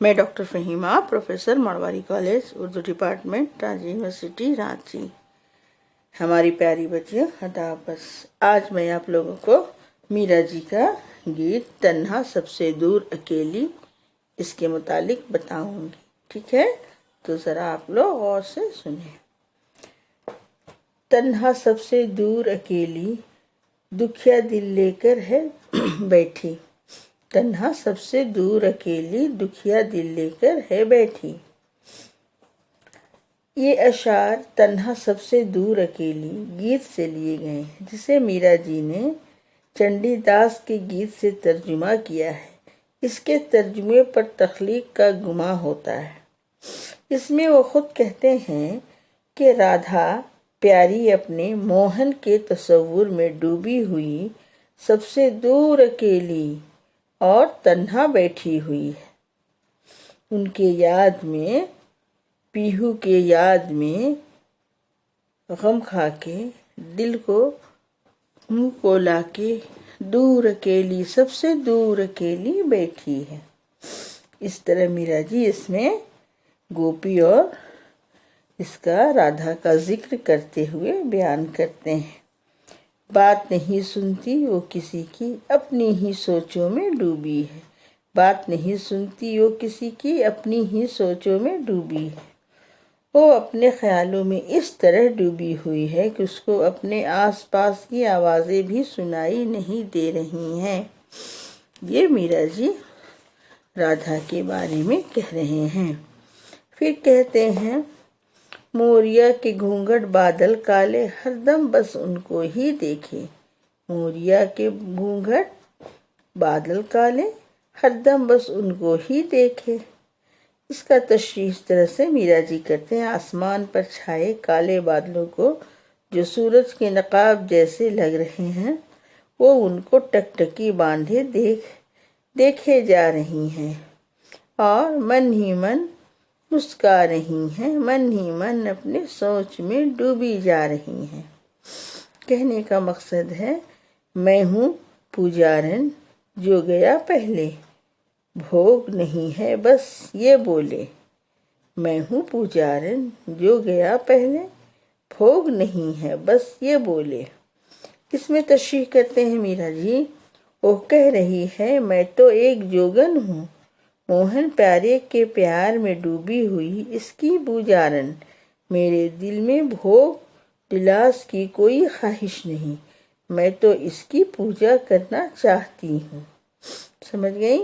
मैं doctor Fahima, professor Marwari college Urdu department Ranchi university Ranchi. हमारी प्यारी बच्चियों, हदाबस। आज मैं आप लोगों को मीरा जी का गीत तन्हा सबसे दूर अकेली इसके मुतालिक बताऊंगी। ठीक है, तो ज़रा आप लोग गौर से सुने। तन्हा सबसे दूर अकेली दुखिया दिल लेकर है बैठी, तन्हा सबसे दूर अकेली दुखिया दिल लेकर है बैठी। ये अशार तन्हा सबसे दूर अकेली गीत से लिए गए हैं, जिसे मीरा जी ने चंडीदास के गीत से तर्जुमा किया है। इसके तर्जुमे पर तख्लीक का गुमा होता है। इसमें वो खुद कहते हैं कि राधा प्यारी अपने मोहन के तसव्वुर में डूबी हुई सबसे दूर अकेली और तन्हा बैठी हुई है। उनके याद में, पीहू के याद में गम खा के दिल को मुंह को लाके दूर अकेली, सबसे दूर अकेली बैठी है। इस तरह मीरा जी इसमें गोपी और इसका राधा का जिक्र करते हुए बयान करते हैं। बात नहीं सुनती वो किसी की, अपनी ही सोचों में डूबी है। बात नहीं सुनती वो किसी की, अपनी ही सोचों में डूबी है। वो अपने ख्यालों में इस तरह डूबी हुई है कि उसको अपने आसपास की आवाज़ें भी सुनाई नहीं दे रही हैं। ये मीरा जी राधा के बारे में कह रहे हैं। फिर कहते हैं, मोरिया के घूंघट बादल काले, हरदम बस उनको ही देखे। मोरिया के घूंघट बादल काले, हरदम बस उनको ही देखे। इसका तशरीह इस तरह से मीरा जी करते हैं। आसमान पर छाए काले बादलों को जो सूरज के नकाब जैसे लग रहे हैं, वो उनको टकटकी बांधे देखे जा रही हैं और मन ही मन मुस्का रही हैं, मन ही मन अपने सोच में डूबी जा रही हैं। कहने का मकसद है, मैं हूँ पुजारन जो गया पहले, भोग नहीं है बस ये बोले। मैं हूँ पुजारन जो गया पहले, भोग नहीं है बस ये बोले। इसमें तशरीह करते हैं मीरा जी, वो कह रही है, मैं तो एक जोगन हूँ, मोहन प्यारे के प्यार में डूबी हुई इसकी पुजारन। मेरे दिल में भोग विलास की कोई ख्वाहिश नहीं, मैं तो इसकी पूजा करना चाहती हूँ। समझ गई?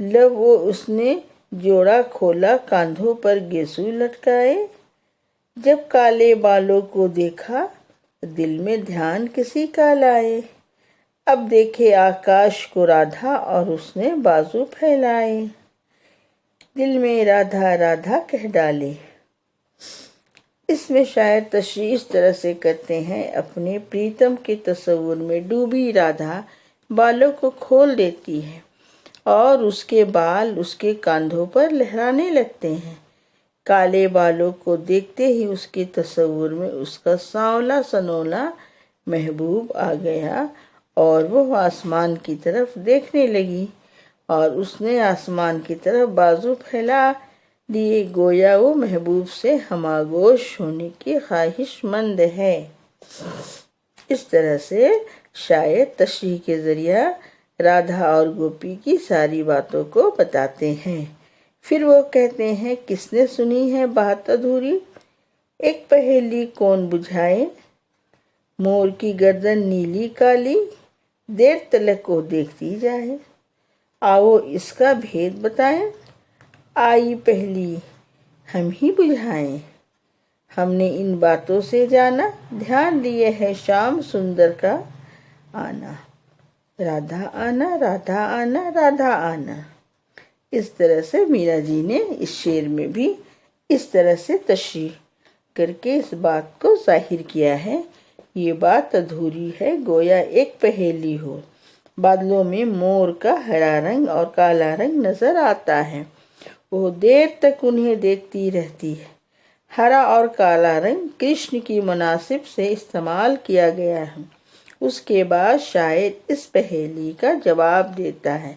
लब वो उसने जोड़ा खोला, कांधों पर गेसू लटकाए। जब काले बालों को देखा, दिल में ध्यान किसी का लाए। अब देखे आकाश को राधा और उसने बाजू फैलाए। दिल में राधा राधा कह डाले। इसमें शायर तशरीह इस तरह से करते हैं, अपने प्रीतम के तसव्वुर में डूबी राधा बालों को खोल देती है और उसके बाल उसके कांधों पर लहराने लगते हैं। काले बालों को देखते ही उसके तसव्वुर में उसका सांवला सनोला महबूब आ गया और वो आसमान की तरफ देखने लगी और उसने आसमान की तरफ बाजू फैला दिए, गोया वो महबूब से हमागोश होने की ख्वाहिशमंद है। इस तरह से शायर तशरीह के जरिया राधा और गोपी की सारी बातों को बताते हैं। फिर वो कहते हैं, किसने सुनी है बात अधूरी, एक पहेली कौन बुझाए। मोर की गर्दन नीली काली, देर तलक को देखती जाए। आओ इसका भेद बताएं, आई पहली हम ही बुझाएं। हमने इन बातों से जाना, ध्यान दिए है शाम सुंदर का आना। राधा आना, राधा आना, राधा आना। इस तरह से मीरा जी ने इस शेर में भी इस तरह से तशरीह करके इस बात को जाहिर किया है। ये बात अधूरी है, गोया एक पहेली हो। बादलों में मोर का हरा रंग और काला रंग नजर आता है, वो देर तक उन्हें देखती रहती है। हरा और काला रंग कृष्ण की मुनासिब से इस्तेमाल किया गया है। उसके बाद शायर इस पहेली का जवाब देता है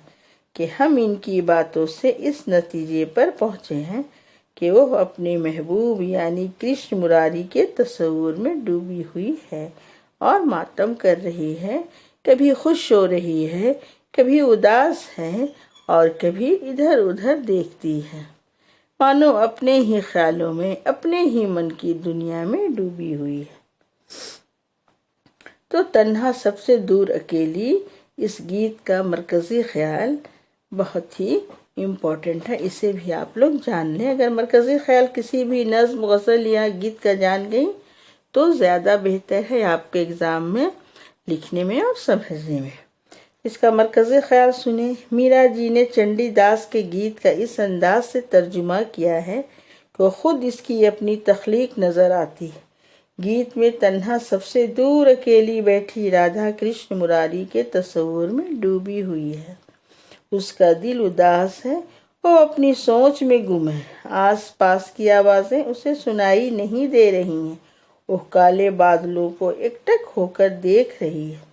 کہ ہم ان کی باتوں سے اس نتیجے پر پہنچے ہیں کہ وہ اپنے محبوب یعنی کرشن مراری کے تصور میں ڈوبی ہوئی ہے اور ماتم کر رہی ہے، کبھی خوش ہو رہی ہے، کبھی اداس ہے اور کبھی ادھر ادھر دیکھتی ہے، مانو اپنے ہی خیالوں میں، اپنے ہی من کی دنیا میں ڈوبی ہوئی ہے۔ تو تنہا سب سے دور اکیلی، اس گیت کا مرکزی خیال بہت ہی امپورٹنٹ ہے، اسے بھی آپ لوگ جان لیں۔ اگر مرکزی خیال کسی بھی نظم، غزل یا گیت کا جان گئی تو زیادہ بہتر ہے آپ کے ایگزام میں لکھنے میں اور سمجھنے میں۔ اس کا مرکزی خیال سنیں۔ میرا جی نے چنڈی داس کے گیت کا اس انداز سے ترجمہ کیا ہے کہ خود اس کی اپنی تخلیق نظر آتی ہے۔ گیت میں تنہا سب سے دور اکیلی بیٹھی رادھا کرشن مراری کے تصور میں ڈوبی ہوئی ہے، اس کا دل اداس ہے، وہ اپنی سوچ میں گم ہے، آس پاس کی آوازیں اسے سنائی نہیں دے رہی ہیں، وہ کالے بادلوں کو ایکٹک ہو کر دیکھ رہی ہے۔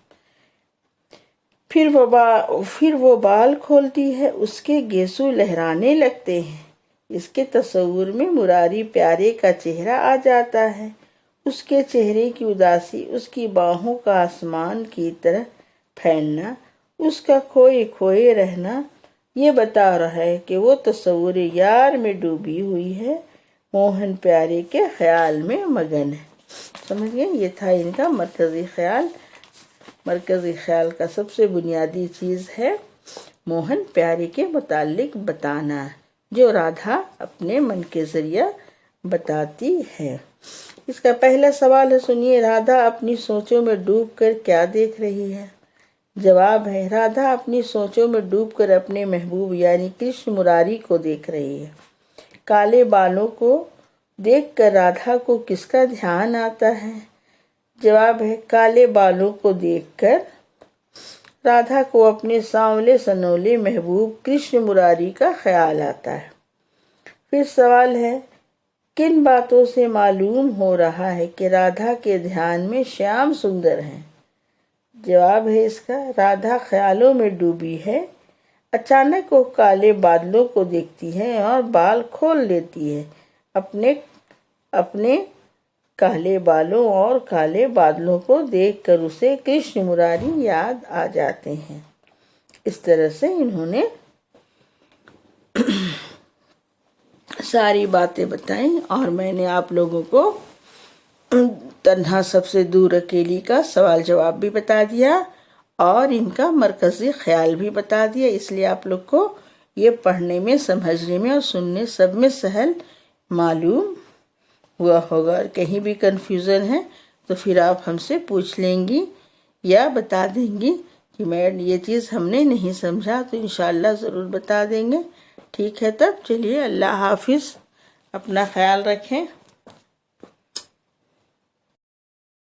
پھر وہ بال کھولتی ہے، اس کے گیسو لہرانے لگتے ہیں، اس کے تصور میں مراری پیارے کا چہرہ آ جاتا ہے، اس کے چہرے کی اداسی، اس کی باہوں کا آسمان کی طرح پھیلنا، اس کا کھوئے کھوئے رہنا یہ بتا رہا ہے کہ وہ تصور یار میں ڈوبی ہوئی ہے، موہن پیارے کے خیال میں مگن ہے۔ سمجھ گئے؟ یہ تھا ان کا مرکزی خیال۔ مرکزی خیال کا سب سے بنیادی چیز ہے موہن پیارے کے متعلق بتانا، جو رادھا اپنے من کے ذریعہ بتاتی ہے۔ اس کا پہلا سوال ہے، سنیے، رادھا اپنی سوچوں میں ڈوب کر کیا دیکھ رہی ہے؟ جواب ہے، رادھا اپنی سوچوں میں ڈوب کر اپنے محبوب یعنی کرشن مراری کو دیکھ رہی ہے۔ کالے بالوں کو دیکھ کر رادھا کو کس کا دھیان آتا ہے؟ جواب ہے، کالے بالوں کو دیکھ کر رادھا کو اپنے سانولے سنولے محبوب کرشن مراری کا خیال آتا ہے۔ پھر سوال ہے، کن باتوں سے معلوم ہو رہا ہے کہ رادھا کے دھیان میں شیام سندر ہیں؟ جواب ہے اس کا، رادھا خیالوں میں ڈوبی ہے، اچانک وہ کالے بادلوں کو دیکھتی ہے اور بال کھول لیتی ہے، اپنے کالے بالوں اور کالے بادلوں کو دیکھ کر اسے کرشن مراری یاد آ جاتے ہیں۔ اس طرح سے انہوں نے ساری باتیں بتائیں اور میں نے آپ لوگوں کو تنہا سب سے دور اکیلی کا سوال جواب بھی بتا دیا اور ان کا مرکزی خیال بھی بتا دیا، اس لیے آپ لوگ کو یہ پڑھنے میں، سمجھنے میں اور سننے سب میں سہل معلوم ہوا ہوگا۔ اور کہیں بھی کنفیوژن ہے تو پھر آپ ہم سے پوچھ لیں گی یا بتا دیں گی کہ میڈم یہ چیز ہم نے نہیں سمجھا، تو انشاءاللہ ضرور بتا دیں گے۔ ٹھیک ہے، تب چلیے، اللہ حافظ، اپنا خیال رکھیں۔